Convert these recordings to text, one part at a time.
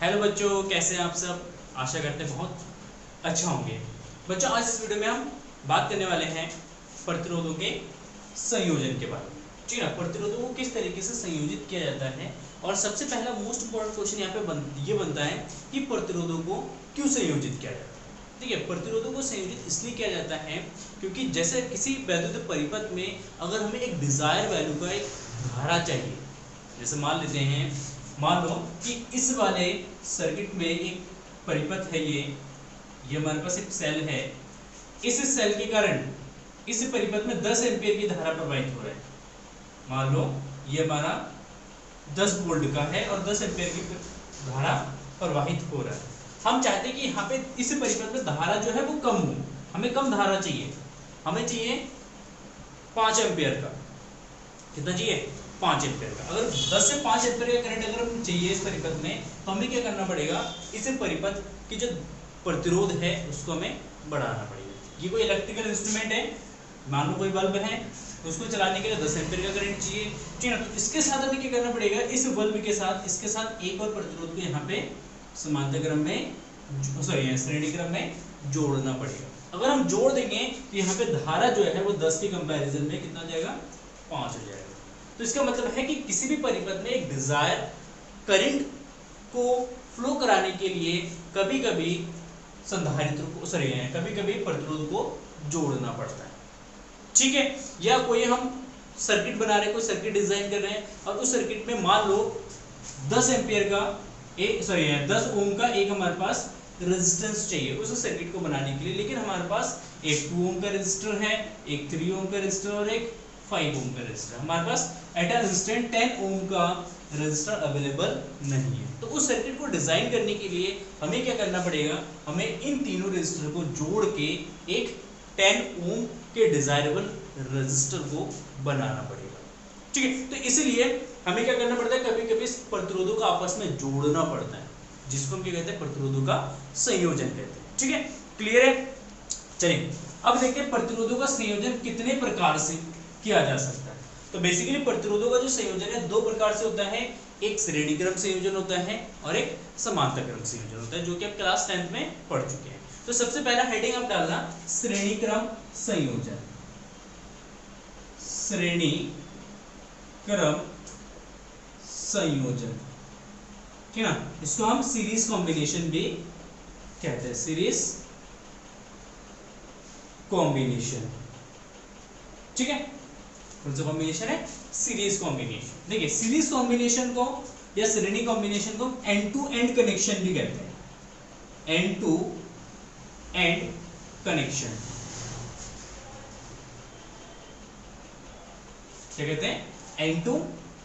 Hello बच्चों, कैसे हैं आप सब। आशा करते हैं बहुत अच्छा होंगे। बच्चों, आज इस वीडियो में हम बात करने वाले हैं प्रतिरोधों के संयोजन के बारे में। ठीक है ना। प्रतिरोधों को किस तरीके से संयोजित किया जाता है, और सबसे पहला मोस्ट इंपॉर्टेंट क्वेश्चन यहाँ पे ये बनता है कि प्रतिरोधों को क्यों संयोजित किया जाता है। ठीक है, प्रतिरोधों को संयोजित इसलिए किया जाता है क्योंकि जैसे किसी वैद्युत परिपथ में अगर हमें एक डिजायर वैल्यू का एक धारा चाहिए, जैसे मान लेते हैं, मान लो कि इस वाले सर्किट में एक परिपथ है, ये हमारे पास एक सेल है। इस सेल के कारण इस परिपथ में 10 एम्पीयर की धारा प्रवाहित हो रहा है। मान लो ये हमारा 10 वोल्ट का है और 10 एम्पीयर की धारा प्रवाहित हो रहा है। हम चाहते हैं कि यहाँ पे इस परिपथ में धारा जो है वो कम हो, हमें कम धारा चाहिए, हमें चाहिए 5 एम्पीयर का। कितना चाहिए? 5 एम्पीयर का। अगर 10 से 5 एम्पीयर का करंट अगर हमें चाहिए इस परिपथ में, तो हमें क्या करना पड़ेगा, इस परिपथ की जो प्रतिरोध है उसको हमें बढ़ाना पड़ेगा। ये कोई इलेक्ट्रिकल इंस्ट्रूमेंट है, मान लो कोई बल्ब है, तो उसको चलाने के लिए 10 एम्पीयर का करंट चाहिए। ठीक है ना। तो इसके साथ हमें क्या करना पड़ेगा, इस बल्ब के साथ इसके साथ एक और प्रतिरोध को यहाँ पे समांतर क्रम में, सॉरी श्रेणी क्रम में जोड़ना पड़ेगा। अगर हम जोड़ देंगे तो यहाँ पे धारा जो है वो 10 के कंपैरिजन में कितना जाएगा, 5 हो जाएगा। तो इसका मतलब है कि किसी भी परिपथ में एक डिजायर करंट को फ्लो कराने के लिए कभी कभी संधारित्र को, सॉरी कभी कभी प्रतिरोध को जोड़ना पड़ता है। ठीक है। या कोई हम सर्किट बना रहे हैं, कोई सर्किट डिजाइन कर रहे हैं, और उस सर्किट में मान लो 10 एम्पीयर का एक, सॉरी 10 ओम का एक हमारे पास रेजिस्टेंस चाहिए उस सर्किट को बनाने के लिए, लेकिन हमारे पास एक 2 ओम का रेजिस्टर है, एक 3 ओम का रेजिस्टर और एक 5 ओम का रेजिस्टर। हमारे पास एट अ इंस्टेंट 10 ओम का रेजिस्टर अवेलेबल नहीं है। तो उस सर्किट को डिजाइन करने के लिए हमें क्या करना पड़ेगा, हमें इन तीनों रेजिस्टर को जोड़ के एक 10 ओम के डिजायरेबल रेजिस्टर को बनाना पड़ेगा। ठीक है। तो इसलिए हमें क्या करना पड़ता है, कभी कभी प्रतिरोधों का आपस में जोड़ना पड़ता है, जिसको हम क्या कहते हैं, प्रतिरोधों का संयोजन कहते हैं। ठीक है, क्लियर है। चलिए अब देखते हैं प्रतिरोधों का संयोजन कितने प्रकार से किया जा सकता है। तो बेसिकली प्रतिरोधों का जो संयोजन है 2 प्रकार से होता है, एक श्रेणी क्रम संयोजन होता है और एक समांतर क्रम संयोजन होता है, जो कि आप क्लास 10th में पढ़ चुके हैं। तो सबसे पहला हेडिंग आप डालना श्रेणी क्रम संयोजन। श्रेणी क्रम संयोजन, ठीक है ना। इसको हम सीरीज कॉम्बिनेशन भी कहते हैं, सीरीज कॉम्बिनेशन। ठीक है, कौन सा कॉम्बिनेशन है, सीरीज कॉम्बिनेशन। देखिए सीरीज कॉम्बिनेशन को या श्रेणी कॉम्बिनेशन को एंड टू एंड कनेक्शन भी कहते हैं, एंड टू एंड कनेक्शन। क्या कहते हैं, एंड टू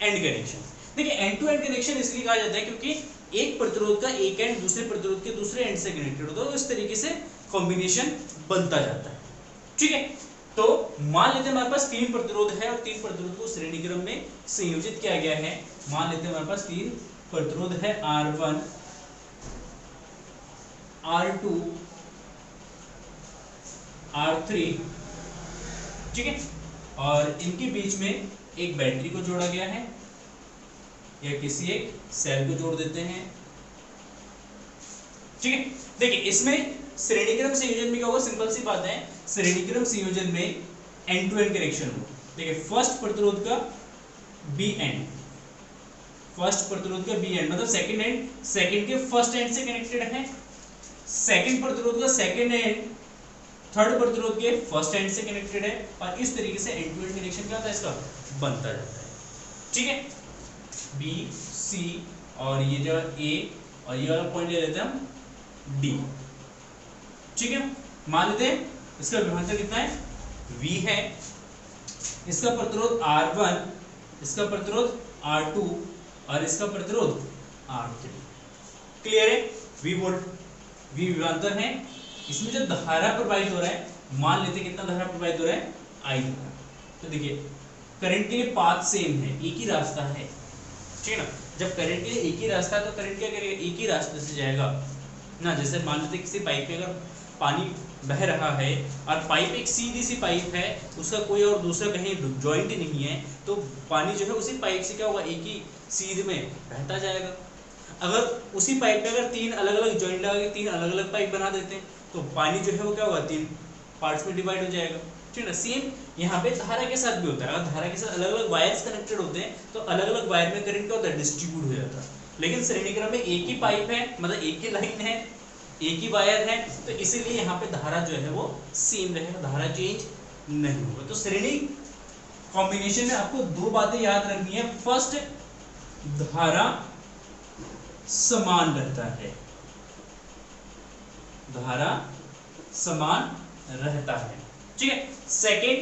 एंड कनेक्शन। देखिए एंड टू एंड कनेक्शन इसलिए कहा जाता है क्योंकि एक प्रतिरोध का एक एंड दूसरे प्रतिरोध के दूसरे एंड से कनेक्टेड होता है, तो इस तरीके से कॉम्बिनेशन बनता जाता है। ठीक है। तो मान लेते हैं हमारे पास 3 प्रतिरोध है और 3 प्रतिरोध को श्रेणी क्रम में संयोजित किया गया है। मान लेते हैं हमारे पास 3 प्रतिरोध है, R1, R2, R3। ठीक है। और इनके बीच में एक बैटरी को जोड़ा गया है, या किसी एक सेल को जोड़ देते हैं। ठीक है। देखिए इसमें श्रेणीक्रम संयोजन में क्या होगा, सिंपल सी बात है, श्रेणीक्रम संयोजन में एंड टू एंड कनेक्शन हो। देखिए फर्स्ट प्रतिरोध का बी एंड, फर्स्ट प्रतिरोध का बी एंड मतलब सेकंड एंड, सेकंड के फर्स्ट एंड से कनेक्टेड है। सेकंड प्रतिरोध का सेकंड एंड थर्ड प्रतिरोध के फर्स्ट एंड से कनेक्टेड है, और इस तरीके से एंड टू एंड कनेक्शन क्या होता है, इसका बनता जाता है। ठीक है, बी सी और ये जो ए और ये वाला पॉइंट ले लेते हैं हम डी। ठीक है। मान लेते हैं इसका विभवांतर कितना है, V है, इसका प्रतिरोध R1, इसका प्रतिरोध R2 और इसका प्रतिरोध R3। क्लियर है। V वोल्ट, V विभवांतर है, इसमें जो धारा प्रवाहित हो रहा है, मान लेते हैं कितना धारा प्रवाहित हो रहा है, I धारा। तो देखिए करंट के लिए पाथ सेम है, एक ही रास्ता है। ठीक है ना। जब करंट के लिए एक ही रास्ता है तो करंट क्या करेगा, एक ही रास्ते से जाएगा ना। जैसे मान लेते किसी पाइप में अगर पानी बह रहा है और पाइप एक सीधी सी पाइप है, उसका कोई और दूसरा कहीं जॉइंट नहीं है, तो पानी जो है उसी पाइप से क्या होगा, एक ही सीध में बहता जाएगा। अगर उसी पाइप में अगर 3 अलग अलग जॉइंट लगा के 3 अलग अलग पाइप बना देते हैं तो पानी जो है वो क्या होगा 3 पार्ट्स में डिवाइड हो जाएगा, ठीक है ना। सेम यहाँ पे धारा के साथ भी होता है, अगर धारा के साथ अलग अलग वायर्स कनेक्टेड होते हैं तो अलग अलग वायर में करंट क्या होता है, डिस्ट्रीब्यूट हो जाता है। लेकिन श्रेणी क्रम में एक ही पाइप है, मतलब एक ही लाइन है, एक ही वायर है, तो इसीलिए यहाँ पे धारा जो है वो सेम रहेगा, धारा चेंज नहीं होगा। तो श्रेणी कॉम्बिनेशन में आपको 2 बातें याद रखनी है। फर्स्ट, धारा समान रहता है, धारा समान रहता है, ठीक है। सेकेंड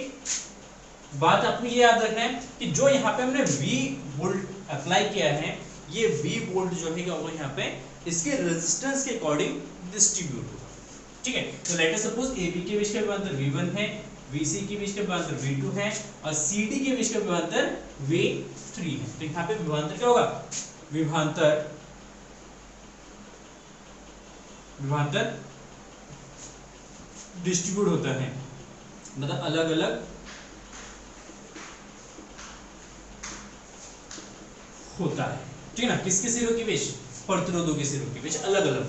बात आपको ये याद रखना है कि जो यहाँ पे हमने V वोल्ट अप्लाई किया है, ये V वोल्ट जो है क्या होगा यहाँ पे इसके रेजिस्टेंस के अकॉर्डिंग डिस्ट्रीब्यूट होगा, ठीक है। तो लेट अस सपोज AB के बीच का विभवांतर V1 है, VC के बीच का विभवांतर V2 है और CD के बीच का विभवांतर V3 है। तो यहाँ पे विभवांतर क्या होगा, विभवांतर डिस्ट्रीब्यूट होता है, मतलब अलग अलग होता है, ठीक है ना। किसके सिरों के बीच, प्रतिरोधों के सिरों के बीच अलग अलग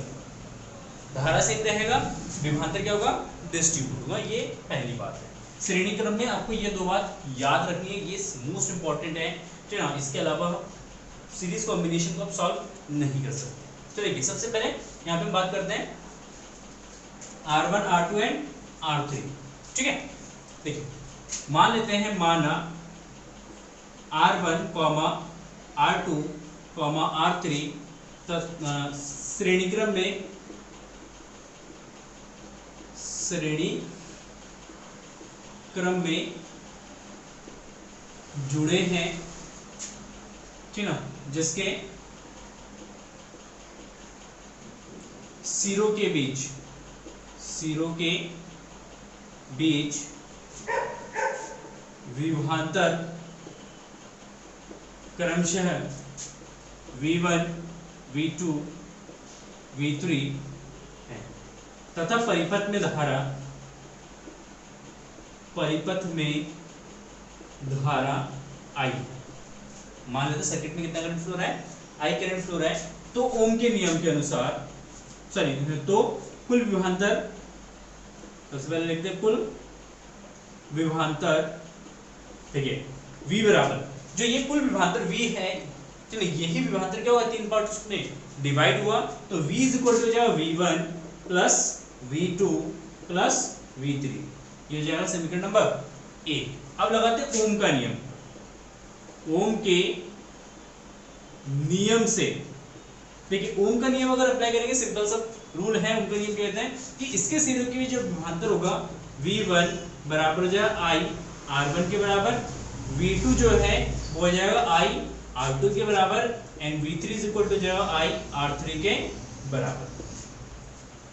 धारा से रहेगा, विभवांतर क्या होगा, डिस्ट्रीब्यूट होगा। ये पहली बात है। श्रेणी क्रम में आपको ये 2 बात याद रखनी है, ये मोस्ट इंपॉर्टेंट है, ठीक है ना। इसके अलावा सीरीज कॉम्बिनेशन को आप सॉल्व नहीं कर सकते। तो देखिए सबसे पहले यहाँ पे बात करते हैं R1, R2 एंड R3, ठीक है। देखिए मान लेते हैं, माना R1, R2, R3 श्रेणी क्रम में जुड़े हैं, ठीक ना, जिसके सिरों के बीच विभवांतर क्रमशः V1, V2, V3 है तथा परिपथ में धारा I। मान लेते सर्किट में कितना करंट फ्लो रहा है, I करंट फ्लो रहा है। तो ओम के नियम के अनुसार तो कुल विभवांतर, सबसे पहले लिखते हैं कुल विभवांतर, ठीक है, V बराबर, जो ये कुल विभवांतर V है, चलिए यही विभवांतर क्या हुआ, 3 पार्ट्स में डिवाइड हुआ, तो V इज इक्वल टू हो जाएगा V1 plus V2 plus V3, ये हो जाएगा समीकरण नंबर A। अब लगाते हैं ओम का नियम। ओम के नियम से देखिए, ओम का नियम अगर अप्लाई करेंगे, सिंपल सा रूल है, ओम का नियम कहते हैं कि इसके सिरों के बीच जो विभवांतर होगा V1 बराबर हो जाएगा I R1 के बराबर, V2 जो है वो हो जाएगा I R2 के बराबर and V3 is equal to जाएगा I R3 के बराबर,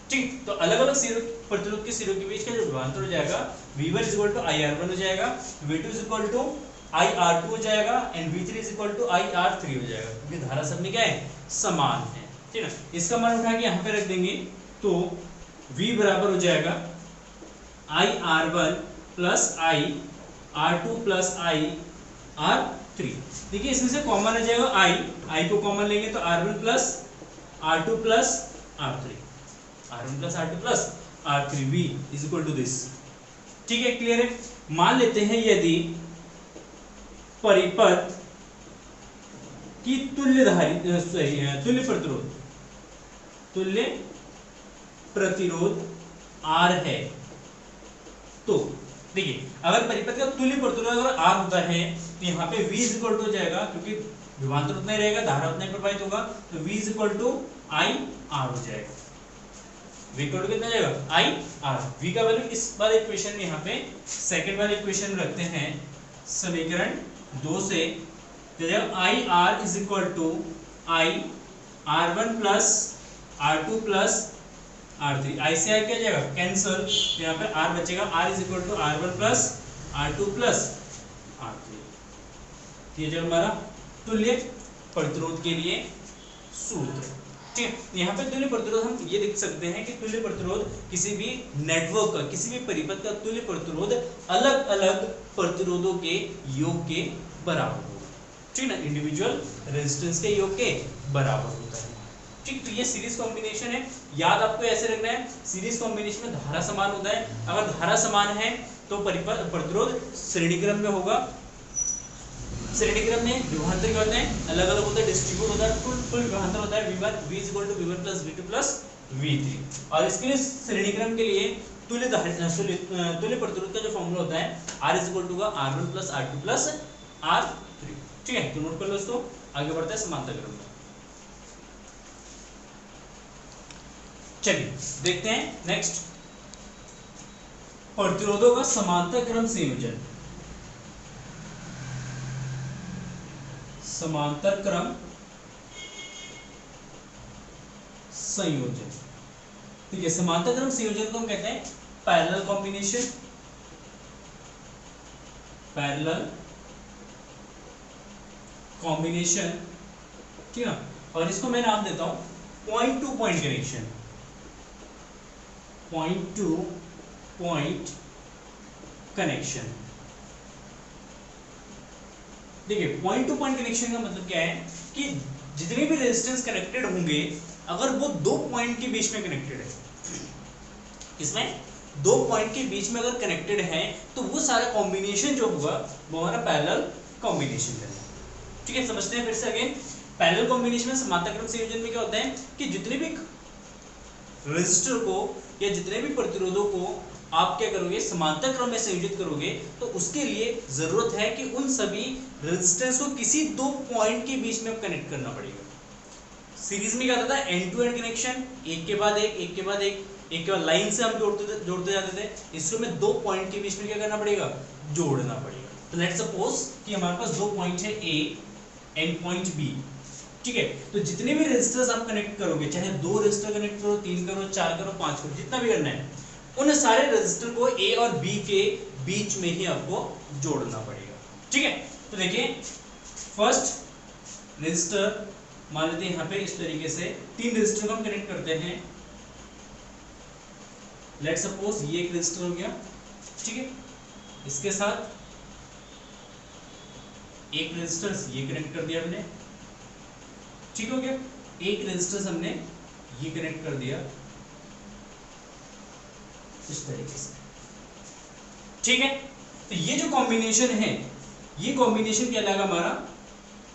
ठीक। तो अलग अलग सिरों, प्रतिरोध के सिरों के बीच का जो विभवांतर हो जाएगा V1 is equal to I R1 हो जाएगा, V2 is equal to I R2 हो जाएगा and V3 is equal to I R3 हो जाएगा, क्योंकि धारा सब में क्या है, समान है, ठीक है। इसका मान उठा के यहाँ पे रख देंगे तो V बराबर हो जाएगा I R1 plus I R2 plus I R3। देखिए इसमें से कॉमन आ जाएगा I को कॉमन लेंगे तो R1 plus R2 plus R3, R1 plus R2 plus R3, V is equal to this, ठीक है, क्लियर है। मान लेते हैं यदि परिपथ की तुल्य प्रतिरोध R है, तो देखिए अगर परिपथ का तुल्य प्रतिरोध अगर R होता है तो यहाँ पे V इज इक्वल टू हो जाएगा, क्योंकि विभवांतर उतना ही रहेगा, धारा उतना ही प्रवाहित होगा, तो V is equal to I R हो जाएगा। V इक्वल टू कितना जाएगा, I R। V का वैल्यू इस वाले इक्वेशन में, यहाँ पे सेकंड वाले इक्वेशन में रखते हैं, समीकरण 2 से I R is equal to I R1 plus R2 plus R3, I से I क्या जाएगा, कैंसल, तो यहाँ पे R बचेगा, R is equal to R1 plus R2 plus R3। ये जो हमारा तुल्य प्रतिरोध के लिए सूत्र, ठीक है। यहाँ पे तुल्य प्रतिरोध हम ये देख सकते हैं कि तुल्य प्रतिरोध किसी भी नेटवर्क का, किसी भी परिपथ का तुल्य प्रतिरोध अलग अलग प्रतिरोधों के योग के बराबर होगा, ठीक है ना, इंडिविजुअल रेजिस्टेंस के योग के बराबर होता है। ठीक, तो ये सीरीज कॉम्बिनेशन है। याद आपको ऐसे रखना है, सीरीज कॉम्बिनेशन में धारा समान होता है। अगर धारा समान है तो प्रतिरोध श्रेणी क्रम में होगा। श्रेणी क्रम में विभवांतर क्या होता है, अलग अलग होता है, डिस्ट्रीब्यूट होता है, कुल विभवांतर होता है V1 V = V1 + V2 + V3। और इसके लिए श्रेणी क्रम के लिए तुल्य प्रतिरोध का जो फॉर्मूला होता है R = R1 + R2 + R3। ठीक है, तो नोट कर लो इसको। आगे बढ़ते हैं समांतर क्रम में। चलिए देखते हैं नेक्स्ट, प्रतिरोधों का समांतर क्रम संयोजन। समांतर क्रम संयोजन, ठीक है। समांतर क्रम संयोजन को हम कहते हैं पैरेलल कॉम्बिनेशन, पैरेलल कॉम्बिनेशन, ठीक है। और इसको मैं नाम देता हूं point two point connection, point two point connection. देखिए, पॉइंट टू पॉइंट कनेक्शन का मतलब क्या है कि जितने भी रेजिस्टेंस कनेक्टेड होंगे, अगर वो दो पॉइंट के बीच में कनेक्टेड है, इसमें दो पॉइंट के बीच में अगर कनेक्टेड है, तो वो सारा कॉम्बिनेशन जो होगा वो हमारा पैरेलल कॉम्बिनेशन है। ठीक है, समझते हैं फिर से अगेन। पैरेलल कॉम्बिनेशन में समांतर क्रम संयोजन में क्या होता है कि जितने भी रेजिस्टर को या जितने भी प्रतिरोधों को आप क्या करोगे, समांतर क्रम में संयोजित करोगे, तो उसके लिए जरूरत है कि उन सभी रेजिस्टेंस को किसी दो पॉइंट के बीच में कनेक्ट करना पड़ेगा। सीरीज में क्या होता था, एंड टू एंड कनेक्शन, एक के बाद एक, एक के बाद एक, एक के बाद लाइन से हम जोड़ते जाते थे। इसमें दो पॉइंट के बीच में क्या करना पड़ेगा, जोड़ना पड़ेगा। तो लेट्स सपोज कि हमारे पास दो पॉइंट है ए एंड पॉइंट बी, ठीक है। तो जितने भी रेजिस्टर्स आप कनेक्ट करोगे, चाहे दो रेजिस्टर कनेक्ट करो, 3 करो, 4 करो, 5 करो, जितना भी करना है, उन सारे रेजिस्टर को ए और बी के बीच में ही आपको जोड़ना पड़ेगा। ठीक है, तो देखिए फर्स्ट रेजिस्टर मान लेते हैं यहाँ पे इस तरीके से 3 रेजिस्टर को हम कनेक्ट करते हैं। लेट्स सपोज ये एक रेजिस्टर हो गया, ठीक है। इसके साथ एक रेजिस्टर ये कनेक्ट कर दिया हमने, ठीक हो गया। एक रेजिस्टर हमने ये कनेक्ट कर दिया इस तरीके से, ठीक है। तो ये जो कॉम्बिनेशन है, ये कॉम्बिनेशन कहलाएगा हमारा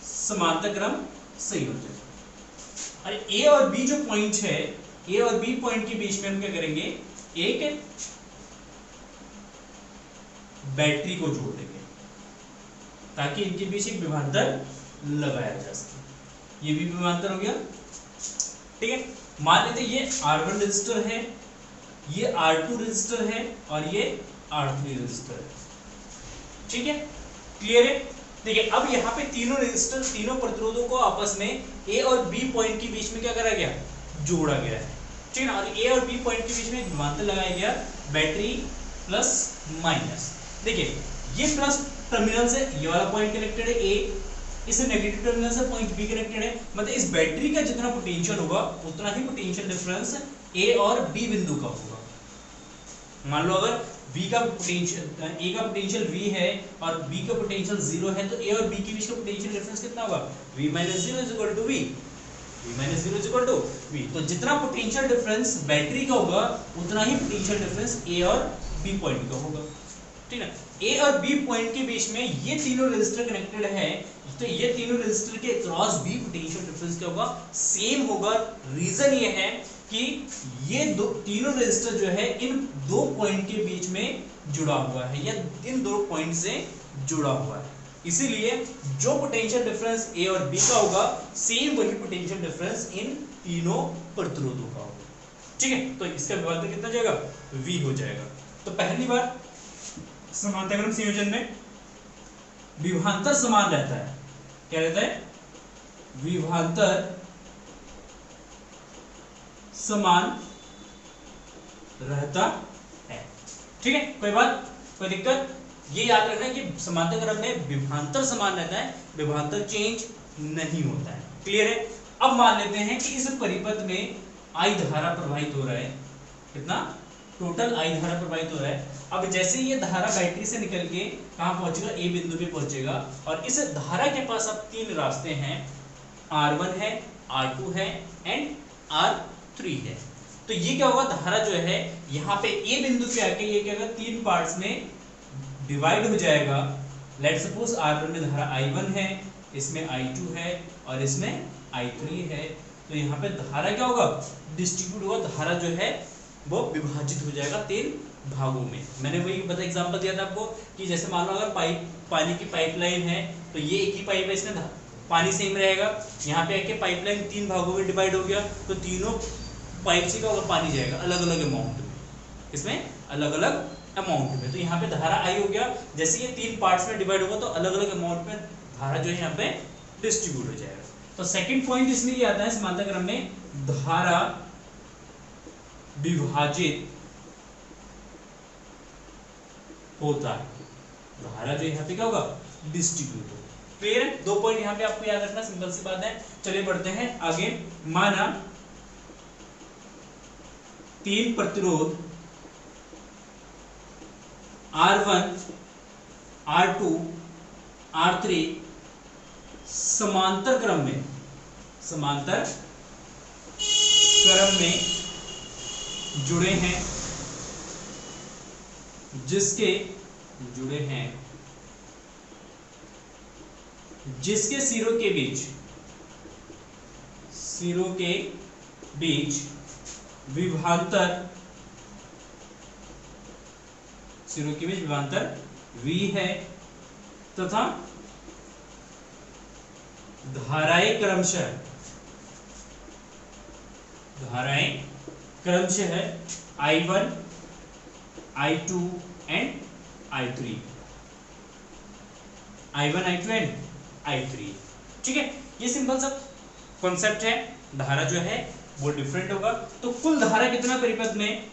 समांतर क्रम संयोजन। अरे ए और बी जो पॉइंट है, ए और बी पॉइंट के बीच में हम क्या करेंगे, एक बैटरी को जोड़ देंगे ताकि इनके बीच एक विभवांतर लगाया जा सके। ये भी विभवांतर हो गया, ठीक है। मान लेते ये R1 रेजिस्टर है, ये R2 रेजिस्टर है और ये R3 रेजिस्टर है, ठीक है। क्लियर है। देखिए अब यहाँ पे तीनों रेजिस्टर, तीनों प्रतिरोधों को आपस में ए और बी पॉइंट के बीच में क्या करा गया, जोड़ा गया है, ठीक है ना। और ए और बी पॉइंट के बीच में एक विभवांतर लगाया गया, बैटरी प्लस माइनस। देखिए ये प्लस टर्मिनल से ये वाला पॉइंट कनेक्टेड है ए, इस नेगेटिव टर्मिनल से पॉइंट बी कनेक्टेड है। मतलब इस बैटरी का जितना पोटेंशियल होगा उतना ही पोटेंशियल डिफरेंस ए और बी बिंदु का होगा। मान लो अगर B का पोटेंशियल, A का पोटेंशियल V है और B का पोटेंशियल 0 है, तो A और B के बीच का पोटेंशियल डिफरेंस कितना होगा, V - 0 = V, V - 0 = V। तो जितना पोटेंशियल डिफरेंस बैटरी का होगा उतना ही पोटेंशियल डिफरेंस A और B पॉइंट का होगा, ठीक है। A और B पॉइंट के बीच में ये तीनों रेजिस्टर कनेक्टेड है, तो ये तीनों रेजिस्टर के क्रॉस भी पोटेंशियल डिफरेंस क्या होगा, सेम होगा। रीजन ये है कि ये तीनों रेजिस्टर जो है इन दो पॉइंट के बीच में जुड़ा हुआ है या इन दो पॉइंट से जुड़ा हुआ है, इसीलिए जो पोटेंशियल डिफरेंस ए और बी का होगा सेम वही पोटेंशियल डिफरेंस इन तीनों प्रतिरोधों का होगा, ठीक है। तो इसका विभवांतर कितना जाएगा, V हो जाएगा। तो पहली बार समांतर क्रम संयोजन में विभवांतर समान रहता है, क्या रहता है, विभवांतर समान रहता है, ठीक है। कोई बात, कोई दिक्कत, ये याद रखना है कि समांतर क्रम में विभवांतर समान रहता है, विभवांतर चेंज नहीं होता है। क्लियर है। अब मान लेते हैं कि इस परिपथ में I धारा प्रवाहित हो रहा है, कितना, टोटल I धारा प्रवाहित हो रहा है। अब जैसे ये धारा बैटरी से निकल के कहां पहुंचेगा, A बिंदु पे पहुंचेगा, और इस धारा के पास अब 3 रास्ते हैं, R1 है, R2 है एंड R3 है। तो ये क्या होगा, धारा जो है यहाँ पे ए बिंदु पे आके ये क्या होगा, तीन पार्ट्स में डिवाइड हो जाएगा। लेट सपोज R1 में धारा I1 है, इसमें I2 है और इसमें I3 है। तो यहाँ पे धारा क्या होगा, डिस्ट्रीब्यूट होगा, धारा जो है वो विभाजित हो जाएगा तीन भागों में। मैंने वही बता एग्जांपल दिया था आपको कि जैसे मान लो अगर पानी की पाइपलाइन है तो ये एक ही पाइप है, इसमें पानी सेम रहेगा। यहाँ पे आके पाइपलाइन तीन भागों में डिवाइड हो गया तो तीनों पाइप से क्या होगा, पानी जाएगा अलग अलग अमाउंट में, इसमें अलग अलग अमाउंट में। तो यहाँ पे धारा आई हो गया, जैसे ये तीन पार्ट्स में डिवाइड होगा तो अलग अलग अमाउंट में धारा जो है यहाँ पे डिस्ट्रीब्यूट हो जाएगा। तो सेकंड पॉइंट इसमें ये आता है समांतर क्रम में धारा विभाजित होता है, धारा जो यहाँ पे क्या होगा, डिस्ट्रीब्यूट होगा। क्लियर है, दो पॉइंट यहाँ पे आपको याद रखना, सिंपल सी बात है। चलिए बढ़ते हैं आगे। माना तीन प्रतिरोध R1, R2, R3 समांतर क्रम में जुड़े हैं, जिसके सिरों के बीच विभवांतर V है तथा धाराएं क्रमशः I1, I2 एंड I3, ठीक है। ये सिंपल सा कॉन्सेप्ट है। धारा जो है वो डिफरेंट होगा। तो कुल धारा कितना परिपथ में,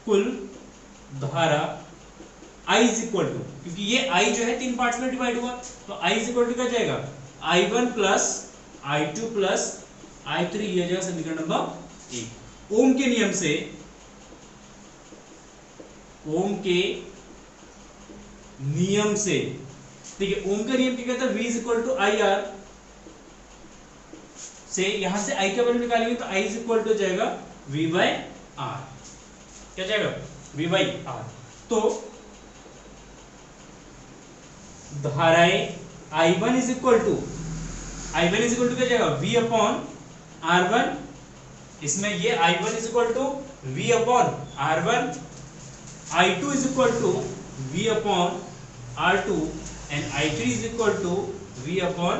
कुल धारा I इज इक्वल टू, क्योंकि ये I जो है तीन पार्ट्स में डिवाइड हुआ तो I इज इक्वल टू क्या जाएगा, I1 plus I2 plus I3, ये जाएगा समीकरण नंबर 1। ओम के नियम से, ठीक है, ओम का नियम क्या कहता है, V is equal to I R से यहां से I का वैल्यू निकालेंगे तो I इज इक्वल टू जाएगा V बाय R, क्या जाएगा, V बाय R। तो धाराएं I1 इज इक्वल टू क्या जाएगा, V अपॉन R1, इसमें ये I1 is equal to V upon R1, I2 is equal to V upon R2 and I3 is equal to V upon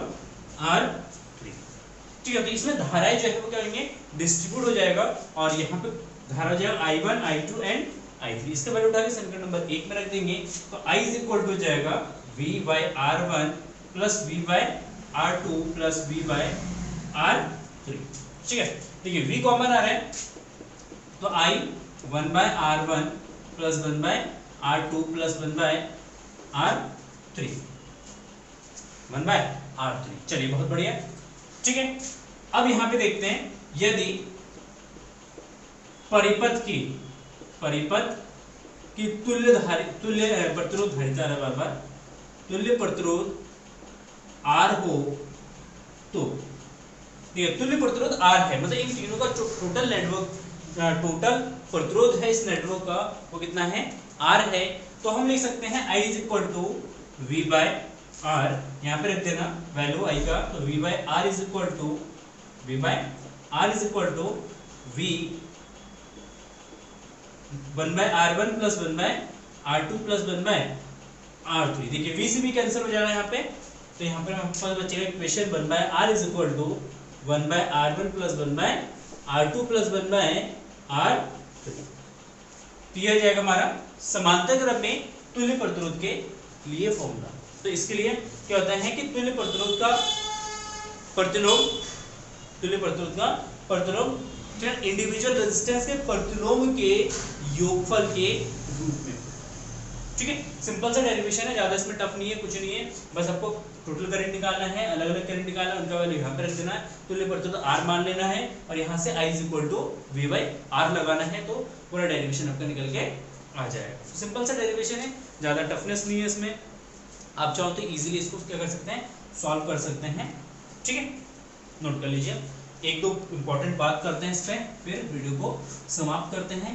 R3, ठीक है। तो इसमें धाराएं जो है वो क्या होंगे, डिस्ट्रीब्यूट हो जाएगा और यहाँ पे धारा जाएगा I1, I2 एंड I3। इसका वैल्यू उठा के समीकरण नंबर 1 में रख देंगे तो I इज इक्वल टू जाएगा V by R1 plus V by R2 plus V by R3, ठीक है। देखिए V कॉमन आ रहा है तो I 1 by R1 plus 1 by R2 plus 1 by R3, 1 by R3। चलिए बहुत बढ़िया, ठीक है। अब यहां पे देखते हैं, यदि परिपथ की तुल्य प्रतिरोध धारिता है, बार तुल्य प्रतिरोध R हो तो, ठीक है, तुल्य प्रतिरोध R है, मतलब इन तीनों का टोटल प्रतिरोध है इस नेटवर्क का वो कितना है, R है। तो हम लिख सकते हैं I is equal to V by R, यहाँ पे रख देना वैल्यू I का, तो V by R is equal to V 1 by R1 plus 1 by R2 plus 1 by R3। देखिए V से भी कैंसिल हो जाना है यहाँ पे, तो यहाँ पे हमारे पास बचेगा equation 1 by R is equal to 1 by R1 plus 1 by R2 plus 1 by R3। तो यह जाएगा हमारा समांतर क्रम में तुल्य प्रतिरोध के लिए फॉर्मूला। तो इसके लिए क्या होता है कि तुल्य प्रतिरोध का प्रतिलोम इंडिविजुअल रेजिस्टेंस के प्रतिलोम के योगफल के रूप में, ठीक है। सिंपल सा डेरिवेशन है, ज्यादा इसमें टफ नहीं है, कुछ नहीं है, बस आपको टोटल करंट निकालना है, अलग अलग करंट निकालना है, उनका वैल्यू यहाँ पे रख देना है, तुल्य प्रतिरोध R मान लेना है और यहाँ से I is equal to V by R लगाना है, तो पूरा डेरिवेशन आपका निकल के आ जाएगा। सिंपल सा डेरिवेशन है, ज्यादा टफनेस नहीं है इसमें, आप चाहो तो इजीली इसको क्या कर सकते हैं, सॉल्व कर सकते हैं, ठीक है। नोट कर लीजिए। एक दो इंपॉर्टेंट बात करते हैं इस पे, फिर वीडियो को समाप्त करते हैं।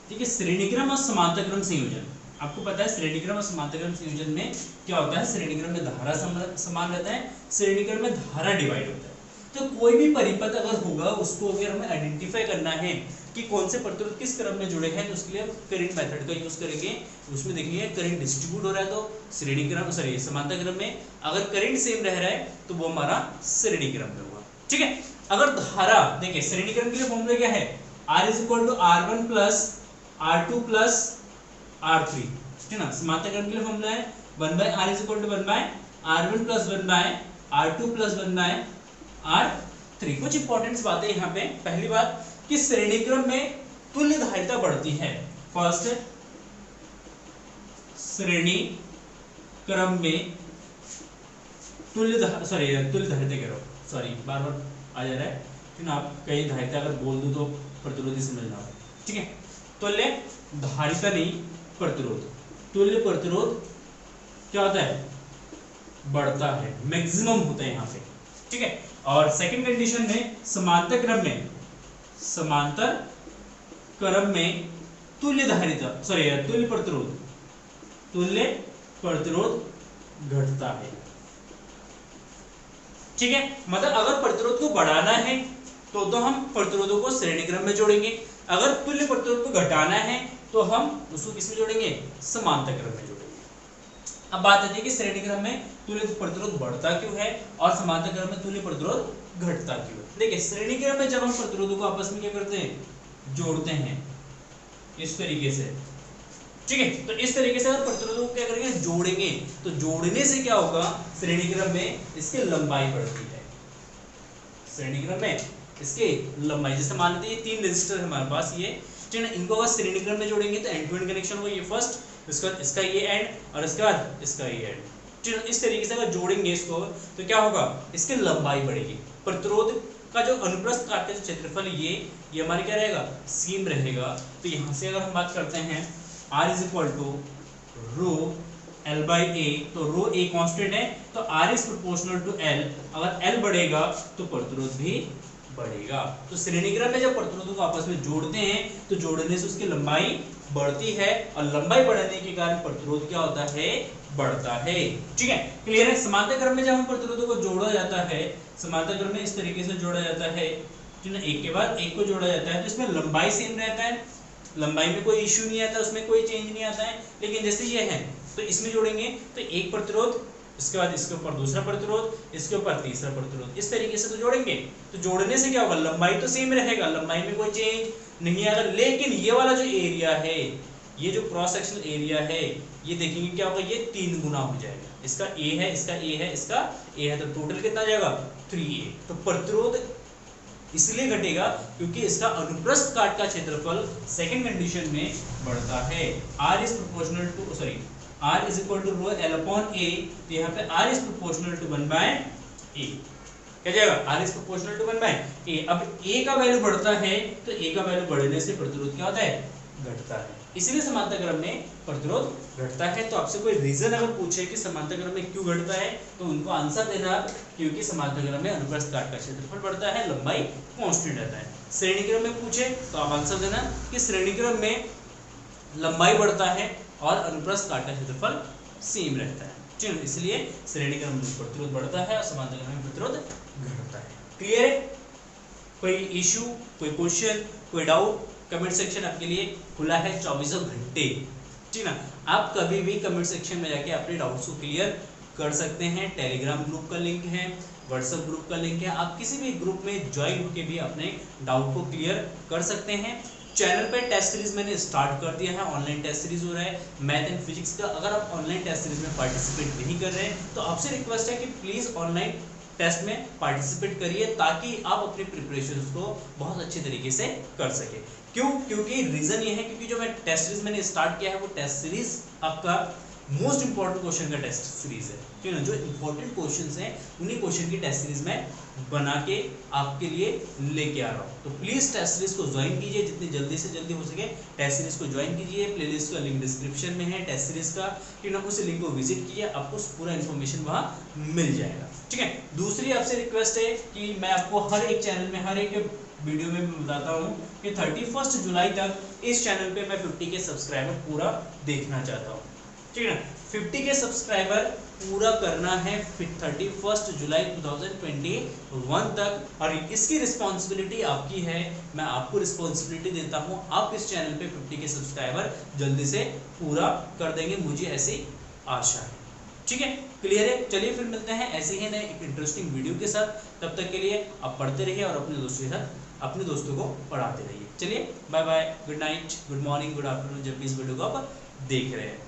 ठीक है, श्रेणीक्रम और समांतरक्रम संयोजन। आपको पता है श्रेणीक्रम और समांतरक्रम संयोजन में क्या होता है, श्रेणीक्रम में धारा समान रहता है, श्रेणीक्रम में धारा डिवाइड होता है। तो कोई भी परिपथ अगर होगा उसको अगर हमें आइडेंटिफाई करना है कि कौन से प्रतिरोध किस क्रम में जुड़े हैं, तो उसके लिए हम करंट मेथड का यूज करेंगे। उसमें देखिए करंट डिस्ट्रीब्यूट हो रहा है तो श्रेणीक्रम सॉरी समांतरक्रम में अगर करंट सेम रह रहा है तो वो हमारा श्रेणीक्रम में होगा। ठीक है, अगर धारा देखिए श्रेणीक्रम के लिए फॉर्मूला क्या है, R = R1 + R2 + R3। ठीक है ना, समांतरक्रम के लिए फॉर्मूला है 1/R = 1/R1 + 1/R2 + 1/R3। कुछ इंपॉर्टेंट बातें यहाँ पे, पहली बात कि श्रेणीक्रम में तुल्य धारिता बढ़ती है। फर्स्ट, श्रेणी क्रम में तुल्य धारिता कह रहा हूं, सॉरी बार बार आ जा रहा है, ठीक ना, आप कहीं धारिता अगर बोल दो तो प्रतिरोधी समझना। ठीक है, तुल्य धारिता नहीं प्रतिरोध, तुल्य प्रतिरोध क्या होता है, बढ़ता है, मैक्सिमम होता है यहाँ पे। ठीक है, और सेकंड कंडीशन में समांतर क्रम में तुल्य धारिता सॉरी तुल्य प्रतिरोध घटता है। ठीक है, मतलब अगर प्रतिरोध को बढ़ाना है तो हम प्रतिरोधों को श्रेणी क्रम में जोड़ेंगे, अगर तुल्य प्रतिरोध को घटाना है तो हम उसको किसमें जोड़ेंगे, समांतर क्रम में जोड़ेंगे। अब बात आती है कि श्रेणी क्रम में तुल्य प्रतिरोध बढ़ता क्यों है और समांतर क्रम में तुल्य प्रतिरोध घटता क्यों है। देखिए श्रेणी क्रम में जब हम प्रतिरोधों को आपस में क्या करते हैं, जोड़ते हैं इस तरीके से। ठीक है, तो इस तरीके से अगर प्रतिरोधों को क्या करेंगे, जोड़ेंगे, तो जोड़ने से क्या होगा, श्रेणी क्रम में इसकी लंबाई बढ़ती है। श्रेणी क्रम में इसकी लंबाई, जैसे मान लेते हैं 3 रेजिस्टर है हमारे पास ये, ठीक है, इनको अगर श्रेणी क्रम में जोड़ेंगे तो एंड टू एंड कनेक्शन होगा, ये फर्स्ट, इसका इसका ये एंड और इसके बाद इसका ये एंड। ठीक है, इस तरीके से अगर जोड़ेंगे इसको तो क्या होगा, इसकी लंबाई बढ़ेगी। प्रतिरोध का जो अनुप्रस्थ काट का क्षेत्रफल ये हमारे क्या रहेगा, सीम रहेगा। तो यहाँ से अगर हम बात करते हैं R = ρ/L/A, तो ρ A कांस्टेंट है, तो R = L। अगर L बढ़ेगा तो प्रतिरोध भी बढ़ेगा। तो श्रेणीक्रम में जब प्रतिरोधों को आपस में जोड़ते हैं तो जोड़ने से उसकी लंबाई बढ़ती है और लंबाई बढ़ने के कारण प्रतिरोध क्या होता है, बढ़ता है। ठीक है, क्लियर है। समांतर क्रम में जब हम प्रतिरोधों को जोड़ा जाता है, समांतर क्रम में इस तरीके से जोड़ा जाता है, ठीक है, एक के बाद एक को जोड़ा जाता है, तो इसमें लंबाई सेम रहता है, लंबाई में कोई इश्यू नहीं आता, उसमें कोई चेंज नहीं आता है। लेकिन जैसे ये है तो इसमें जोड़ेंगे तो एक प्रतिरोध, इसके बाद इसके ऊपर दूसरा प्रतिरोध, इसके ऊपर तीसरा प्रतिरोध, इस तरीके से तो जोड़ेंगे। तो जोड़ने से क्या होगा, लंबाई तो सेम रहेगा, लंबाई में कोई चेंज नहीं आएगा। लेकिन ये वाला जो एरिया है, ये जो क्रॉस सेक्शनल एरिया है, ये देखेंगे क्या होगा, ये 3 गुना हो जाएगा। इसका A है, इसका A है, इसका A है, तो टोटल कितना आ जाएगा, 3A। तो प्रतिरोध इसलिए घटेगा क्योंकि इसका अनुप्रस्थ काट का क्षेत्रफल सेकंड कंडीशन में बढ़ता है। R = ρ/L/A, तो यहाँ पे R = 1/A क्या जाएगा, R = 1/A। अब A का वैल्यू बढ़ता है तो A का वैल्यू बढ़ने से प्रतिरोध क्या होता है, घटता है। इसलिए समांतर क्रम में प्रतिरोध घटता है। तो आपसे कोई रीजन अगर पूछे कि समांतर क्रम में क्यों घटता है, तो उनको आंसर देना क्योंकि समांतर क्रम में अनुप्रस्थ काट का क्षेत्रफल बढ़ता है, लंबाई कांस्टेंट रहता है। श्रेणी क्रम में पूछे तो आप आंसर देना कि श्रेणी क्रम में लंबाई बढ़ता है और अनुप्रस्थ काट का क्षेत्रफल सेम रहता है। ठीक है, इसलिए श्रेणी क्रम में प्रतिरोध बढ़ता है और समांतर क्रम में प्रतिरोध घटता है। क्लियर है। कोई इशू, कोई क्वेश्चन, कोई डाउट, कमेंट सेक्शन आपके लिए खुला है 24 घंटे। ठीक ना, आप कभी भी कमेंट सेक्शन में जाके अपने डाउट्स को क्लियर कर सकते हैं। टेलीग्राम ग्रुप का लिंक है, व्हाट्सएप ग्रुप का लिंक है, आप किसी भी ग्रुप में ज्वाइन होकर भी अपने डाउट को क्लियर कर सकते हैं। चैनल पे टेस्ट सीरीज मैंने स्टार्ट कर दिया है, ऑनलाइन टेस्ट सीरीज हो रहा है मैथ एंड फिजिक्स का। अगर आप ऑनलाइन टेस्ट सीरीज में पार्टिसिपेट नहीं कर रहे हैं तो आपसे रिक्वेस्ट है कि प्लीज़ ऑनलाइन टेस्ट में पार्टिसिपेट करिए ताकि आप अपनी प्रिपरेशन को बहुत अच्छे तरीके से कर सके। क्यों? क्योंकि रीज़न ये है क्योंकि जो मैं टेस्ट सीरीज मैंने स्टार्ट किया है वो टेस्ट सीरीज आपका मोस्ट इंपॉर्टेंट क्वेश्चन का टेस्ट सीरीज है, ठीक है ना। जो इंपॉर्टेंट क्वेश्चंस हैं उन्हीं क्वेश्चन की टेस्ट सीरीज में बना के आपके लिए लेके आ रहा हूँ। तो प्लीज टेस्ट सीरीज को ज्वाइन कीजिए, जितनी जल्दी से जल्दी हो सके टेस्ट सीरीज को ज्वाइन कीजिए। प्लेलिस्ट का लिंक डिस्क्रिप्शन में है टेस्ट सीरीज का, ठीक है ना। उस लिंक को विजिट कीजिए, आपको पूरा इन्फॉर्मेशन वहाँ मिल जाएगा, ठीक है। दूसरी आपसे रिक्वेस्ट है कि मैं आपको हर एक चैनल में, हर एक वीडियो में बताता हूँ कि 31 जुलाई तक इस चैनल पे मैं 50 के सब्सक्राइबर पूरा देखना चाहता हूँ, ठीक है ना। 50 के सब्सक्राइबर पूरा करना है 31 जुलाई 2021 तक, और इसकी रिस्पॉन्सिबिलिटी आपकी है। मैं आपको रिस्पॉन्सिबिलिटी देता हूँ, आप इस चैनल पे 50 के सब्सक्राइबर जल्दी से पूरा कर देंगे, मुझे ऐसी आशा है, ठीक है। क्लियर है। चलिए फिर मिलते हैं ऐसे ही नए एक इंटरेस्टिंग वीडियो के साथ। तब तक के लिए आप पढ़ते रहिए और अपने दोस्तों के साथ अपने दोस्तों को पढ़ाते रहिए। चलिए bye bye, good night, good morning, good afternoon, जब भी इस वीडियो को आप देख रहे हैं।